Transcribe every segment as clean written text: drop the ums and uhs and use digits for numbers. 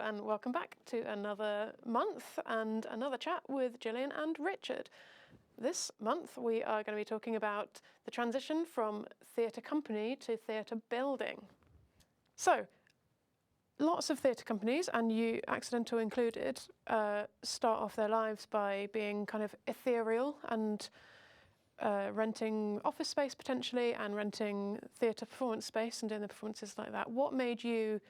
and welcome back to another month and another chat with Gillian and Richard. This month we are going to be talking about the transition from theatre company to theatre building. So, lots of theatre companies, and you accidental included, start off their lives by being kind of ethereal and renting office space potentially and renting theatre performance space and doing the performances like that. What made you,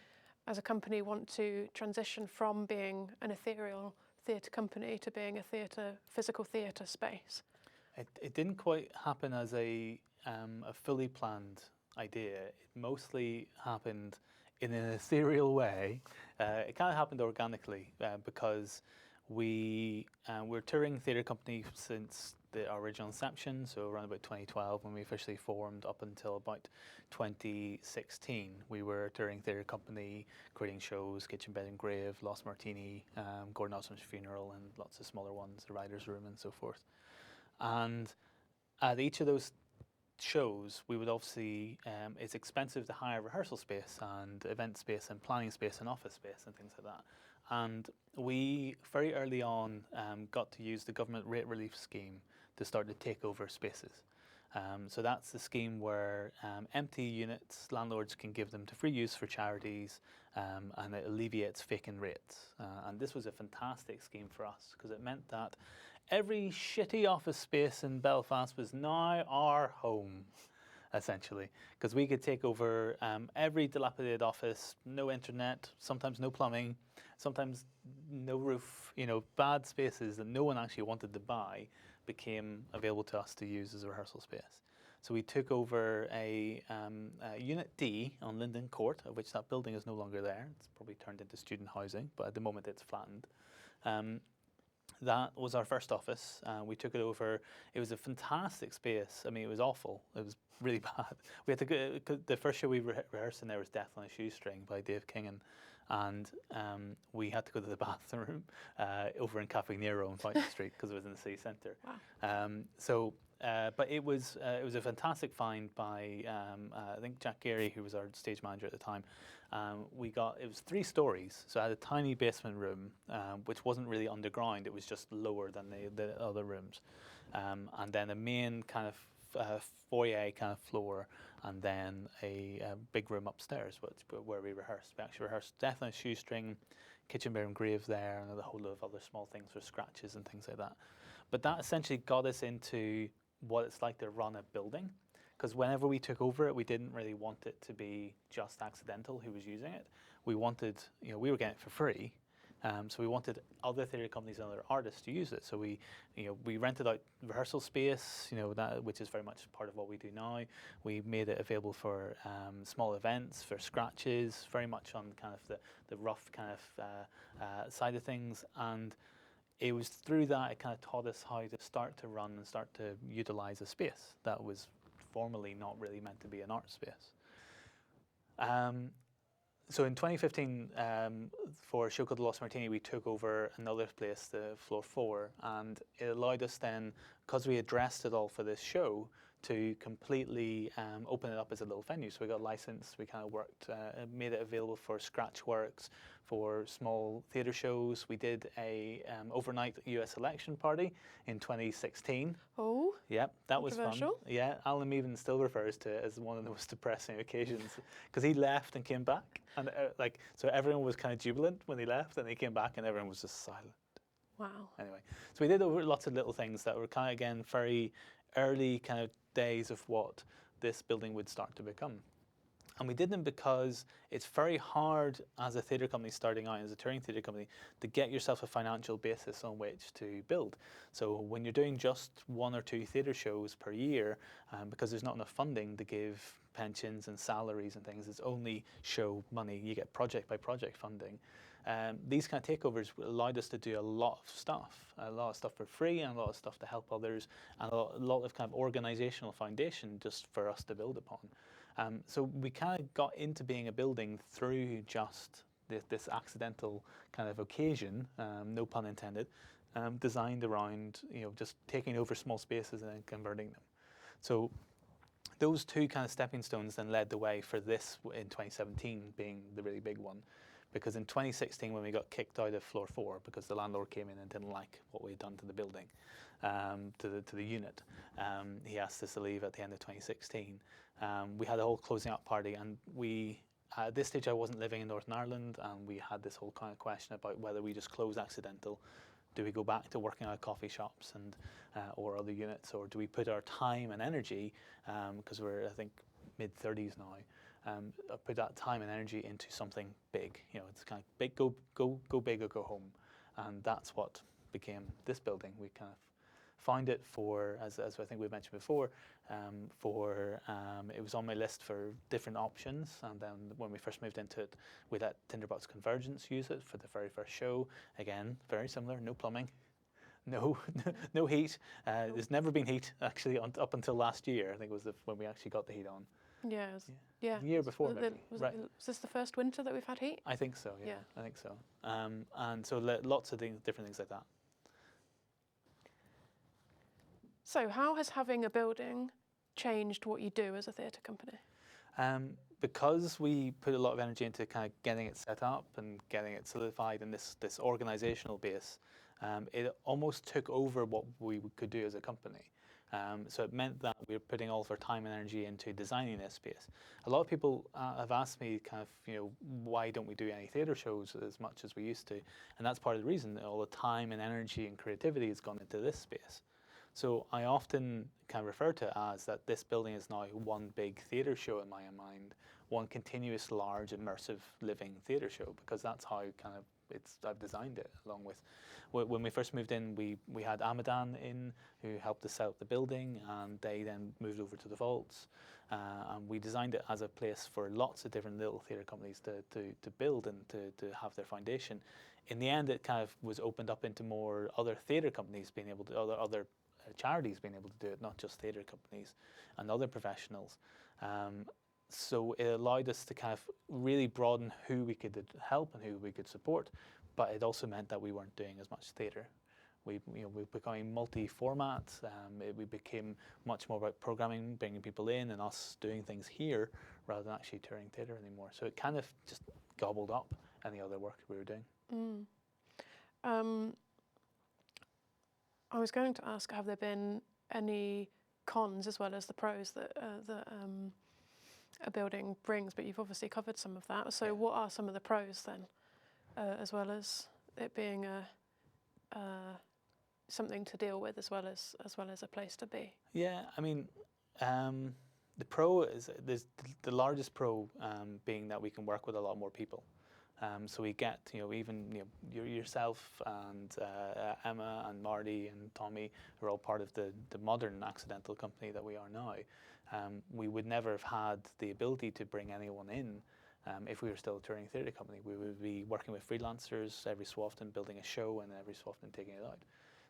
as a company, want to transition from being an ethereal theatre company to being a physical theatre space? It didn't quite happen as a fully planned idea. It mostly happened in an ethereal way. It kind of happened organically because we were touring theatre company since our original inception, so around about 2012 when we officially formed up until about 2016. We were a touring theatre company, creating shows, Kitchen, Bed and Grave, Lost Martini, Gordon Osmond's Funeral, and lots of smaller ones, The Writer's Room and so forth. And at each of those shows, we would obviously, it's expensive to hire rehearsal space and event space and planning space and office space and things like that. And we very early on got to use the government rate relief scheme to start to take over spaces. So that's the scheme where empty units, landlords can give them to free use for charities, and it alleviates vacant rates. And this was a fantastic scheme for us because it meant that every shitty office space in Belfast was now our home, essentially, because we could take over every dilapidated office, no internet, sometimes no plumbing, sometimes no roof, bad spaces that no one actually wanted to buy became available to us to use as a rehearsal space. So we took over a Unit D on Linden Court, of which that building is no longer there. It's probably turned into student housing, but at the moment it's flattened. That was our first office. We took it over. It was a fantastic space. I mean, it was awful. It was really bad. We had to go, the first show we rehearsed in there was Death on a Shoestring by Dave Kingan. And we had to go to the bathroom over in Cafe Nero on Fountain Street because it was in the city centre. Wow. But it was a fantastic find by I think Jack Geary, who was our stage manager at the time. It was 3 stories, so I had a tiny basement room, which wasn't really underground. It was just lower than the other rooms, and then a main kind of foyer kind of floor, and then a big room upstairs, where we rehearsed. We actually rehearsed Death on a Shoestring, Kitchen, Bed and Grave there, and a whole lot of other small things for scratches and things like that. But that essentially got us into what it's like to run a building, because whenever we took over it, we didn't really want it to be just accidental who was using it. We wanted, we were getting it for free, so we wanted other theatre companies and other artists to use it. So we rented out rehearsal space, which is very much part of what we do now. We made it available for small events, for scratches, very much on kind of the rough kind of side of things. And it was through that it kind of taught us how to start to run and start to utilise a space that was formerly not really meant to be an art space. So in 2015, for a show called Lost Martini, we took over another place, the floor 4, and it allowed us then, because we addressed it all for this show, to completely open it up as a little venue. So we got licensed, we kind of worked, made it available for scratch works, for small theatre shows. We did a overnight US election party in 2016. Oh, yeah, that was fun. Yeah, Alan even still refers to it as one of the most depressing occasions because he left and came back, and so everyone was kind of jubilant when he left, and he came back, and everyone was just silent. Wow. Anyway, so we did over lots of little things that were kind of, again, very early kind of days of what this building would start to become. And we did them because it's very hard as a theatre company starting out, as a touring theatre company, to get yourself a financial basis on which to build. So when you're doing just 1 or 2 theatre shows per year, because there's not enough funding to give pensions and salaries and things, it's only show money. You get project by project funding. These kind of takeovers allowed us to do a lot of stuff for free, and a lot of stuff to help others, and a lot of kind of organisational foundation just for us to build upon. So we kind of got into being a building through just this accidental kind of occasion, no pun intended, designed around just taking over small spaces and then converting them. So those 2 kind of stepping stones then led the way for this in 2017 being the really big one. because in 2016 when we got kicked out of floor 4 because the landlord came in and didn't like what we'd done to the building, to the unit, he asked us to leave at the end of 2016. We had a whole closing up party, and at this stage I wasn't living in Northern Ireland, and we had this whole kind of question about whether we just close accidental. Do we go back to working out of coffee shops and or other units, or do we put our time and energy, because we're, I think, mid-30s now, put that time and energy into something big? It's kind of big, go big or go home, and that's what became this building. We kind of found it for, as I think we mentioned before, it was on my list for different options, and then when we first moved into it, we let Tinderbox Convergence use it for the very first show. Again, very similar, no plumbing, no no heat. There's never been heat actually up until last year. I think it was when we actually got the heat on. Yeah. The year before, maybe. Was this the first winter that we've had heat? I think so. Yeah. I think so. And so lots of different things like that. So how has having a building changed what you do as a theatre company? Because we put a lot of energy into kind of getting it set up and getting it solidified in this organisational base, it almost took over what we could do as a company. So it meant that we were putting all of our time and energy into designing this space. A lot of people have asked me kind of, why don't we do any theatre shows as much as we used to? And that's part of the reason that all the time and energy and creativity has gone into this space. So I often kind of refer to it as that this building is now one big theatre show in my mind, one continuous, large, immersive, living theatre show, because that's how kind of I've designed it. Along with, when we first moved in, we had Amadan in, who helped us set up the building, and they then moved over to the vaults, and we designed it as a place for lots of different little theatre companies to build and to have their foundation. In the end, it kind of was opened up into more other theatre companies being able to, other charities being able to do it, not just theatre companies and other professionals. So it allowed us to kind of really broaden who we could help and who we could support, but it also meant that we weren't doing as much theatre. We became multi-format. We became much more about programming, bringing people in, and us doing things here rather than actually touring theatre anymore. So it kind of just gobbled up any other work we were doing. I was going to ask, have there been any cons as well as the pros that a building brings? But you've obviously covered some of that. So what are some of the pros then, as well as it being something to deal with, as well as a place to be? Yeah, I mean, the pro is the largest pro being that we can work with a lot more people. So we get, even yourself and Emma and Marty and Tommy, who are all part of the modern accidental company that we are now. We would never have had the ability to bring anyone in if we were still a touring theatre company. We would be working with freelancers every so often, building a show, and every so often taking it out.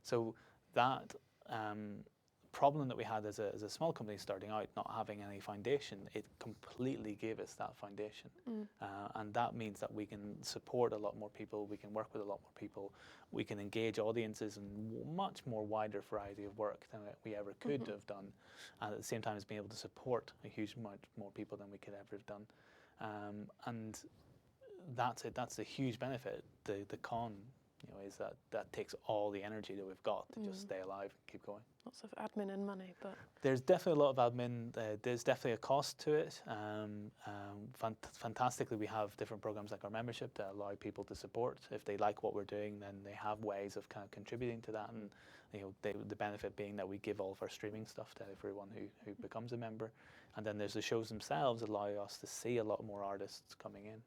So that problem that we had as a small company starting out, not having any foundation, it completely gave us that foundation. And that means that we can support a lot more people, we can work with a lot more people, we can engage audiences in much more wider variety of work than we ever could have done, and at the same time as being able to support a huge amount more people than we could ever have done. And that's it. That's a huge benefit. The con, is that takes all the energy that we've got to just stay alive and keep going. Lots of admin and money, but there's definitely a lot of admin. There's definitely a cost to it. Fantastically, we have different programs like our membership that allow people to support. If they like what we're doing, then they have ways of kind of contributing to that, and the benefit being that we give all of our streaming stuff to everyone who becomes a member. And then there's the shows themselves that allow us to see a lot more artists coming in.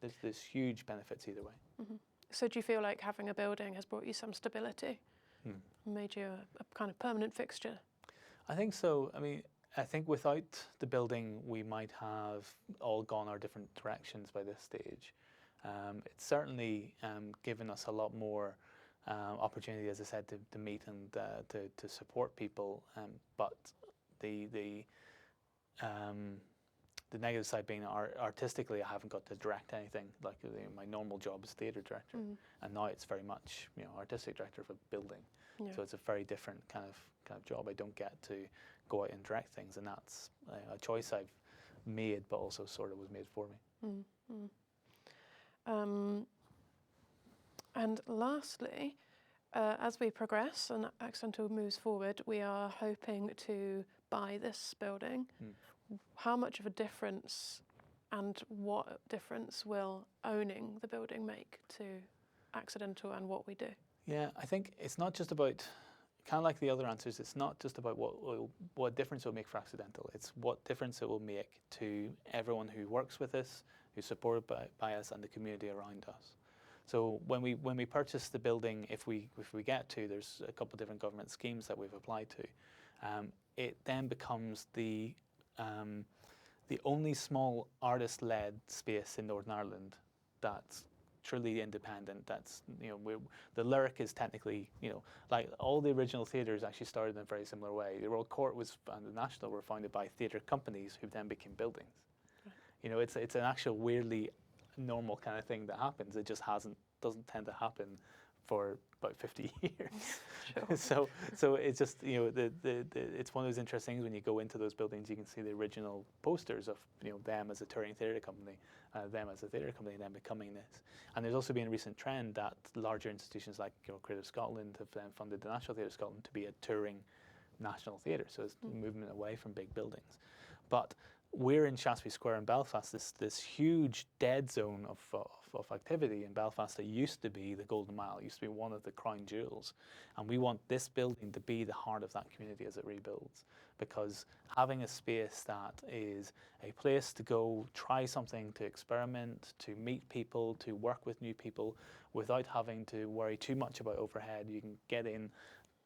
So there's huge benefits either way. So do you feel like having a building has brought you some stability, made you a kind of permanent fixture? I think so. I mean, I think without the building, we might have all gone our different directions by this stage. It's certainly given us a lot more opportunity, as I said, to meet and to support people. But the negative side being artistically, I haven't got to direct anything. Like my normal job is theatre director, and now it's very much artistic director of a building. So it's a very different kind of job. I don't get to go out and direct things, and that's a choice I've made, but also sort of was made for me. And lastly, as we progress and Accidental moves forward, we are hoping to buy this building. How much of a difference and what difference will owning the building make to Accidental and what we do? Yeah, I think it's not just about, kind of like the other answers, it's not just about what difference it will make for Accidental. It's what difference it will make to everyone who works with us, who's supported by us, and the community around us. So when we purchase the building, if we get to, there's a couple of different government schemes that we've applied to. It then becomes the only small artist-led space in Northern Ireland that's truly independent. That's, the Lyric is technically, like all the original theatres actually started in a very similar way. The Royal Court and the National were founded by theatre companies who then became buildings. Right. It's an actual weirdly normal kind of thing that happens. It just doesn't tend to happen for about 50 years. Sure. So it's just, it's one of those interesting things when you go into those buildings, you can see the original posters of, them as a touring theatre company, them as a theatre company, then becoming this. And there's also been a recent trend that larger institutions like Creative Scotland have then funded the National Theatre Scotland to be a touring national theatre. So it's movement away from big buildings. But we're in Shaftesbury Square in Belfast, this huge dead zone of activity in Belfast that used to be the Golden Mile, used to be one of the crown jewels. And we want this building to be the heart of that community as it rebuilds, because having a space that is a place to go try something, to experiment, to meet people, to work with new people without having to worry too much about overhead. You can get in,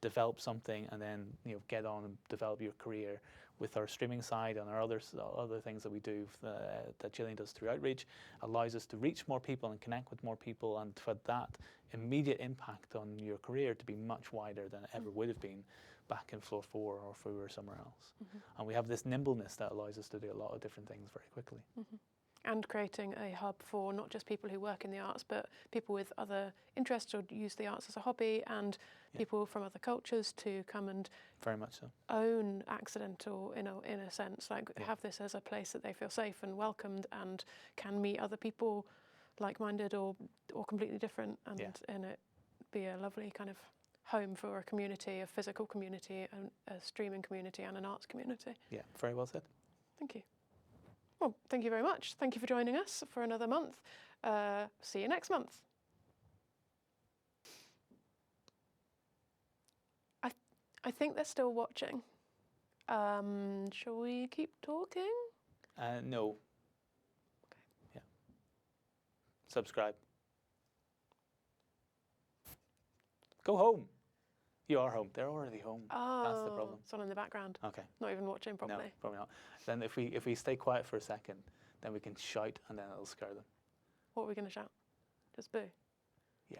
develop something, and then get on and develop your career. With our streaming side and our other things that we do, that Gillian does through Outreach, allows us to reach more people and connect with more people, and for that immediate impact on your career to be much wider than it ever would have been back in floor 4 or if we were somewhere else. And we have this nimbleness that allows us to do a lot of different things very quickly. And creating a hub for not just people who work in the arts, but people with other interests or use the arts as a hobby, and people from other cultures to come and very much so own Accidental in a sense, like have this as a place that they feel safe and welcomed and can meet other people like-minded or completely different, and it be a lovely kind of home for a community, a physical community, a streaming community, and an arts community. Yeah, very well said. Thank you. Well, thank you very much. Thank you for joining us for another month. See you next month. I think they're still watching. Shall we keep talking? No. Okay. Yeah. Subscribe. Go home. You are home. They're already home. Oh, that's the problem. It's on in the background. Okay. Not even watching properly. No, probably not. Then if we stay quiet for a second, then we can shout and then it'll scare them. What are we going to shout? Just boo? Yeah.